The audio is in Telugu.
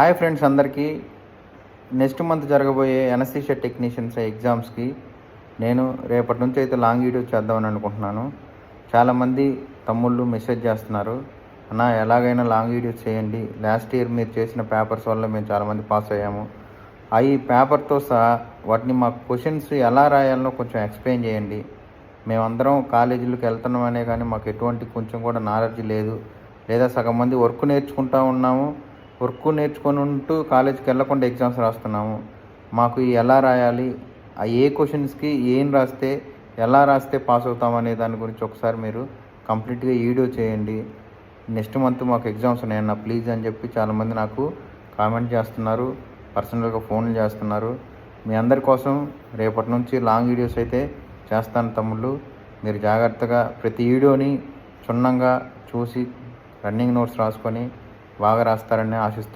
హాయ్ ఫ్రెండ్స్ అందరికీ. నెక్స్ట్ మంత్ జరగబోయే ఎనస్థీషియా టెక్నీషియన్స్ ఎగ్జామ్స్కి నేను రేపటి నుంచి అయితే లాంగ్ వీడియో చేద్దామని అనుకుంటున్నాను. చాలామంది తమ్ముళ్ళు మెసేజ్ చేస్తున్నారు, అన్న ఎలాగైనా లాంగ్ వీడియోస్ చేయండి, లాస్ట్ ఇయర్ మీరు చేసిన పేపర్స్ వల్ల మేము చాలామంది పాస్ అయ్యాము, ఈ పేపర్తో సహా వాటిని మాకు క్వశ్చన్స్ ఎలా రాయాలో కొంచెం ఎక్స్ప్లెయిన్ చేయండి. మేమందరం కాలేజీలకు వెళ్తున్నామనే కానీ మాకు ఎటువంటి కొంచెం కూడా నాలెడ్జ్ లేదు, లేదా సగం మంది వర్క్ నేర్చుకుంటూ ఉన్నాము, వర్క్ నేర్చుకొని ఉంటూ కాలేజీకి వెళ్ళకుండా ఎగ్జామ్స్ రాస్తున్నాము. మాకు ఎలా రాయాలి, ఏ క్వశ్చన్స్కి ఏం రాస్తే ఎలా రాస్తే పాస్ అవుతామనే దాని గురించి ఒకసారి మీరు కంప్లీట్గా వీడియో చేయండి. నెక్స్ట్ మంత్ మాకు ఎగ్జామ్స్ ఉన్నాయన్న ప్లీజ్ అని చెప్పి చాలామంది నాకు కామెంట్ చేస్తున్నారు, పర్సనల్గా ఫోన్లు చేస్తున్నారు. మీ అందరి కోసం రేపటి నుంచి లాంగ్ వీడియోస్ అయితే చేస్తాను తమ్ముళ్ళు. మీరు జాగ్రత్తగా ప్రతి వీడియోని క్షుణ్ణంగా చూసి రన్నింగ్ నోట్స్ రాసుకొని బాగా రాస్తారని ఆశిస్తాను.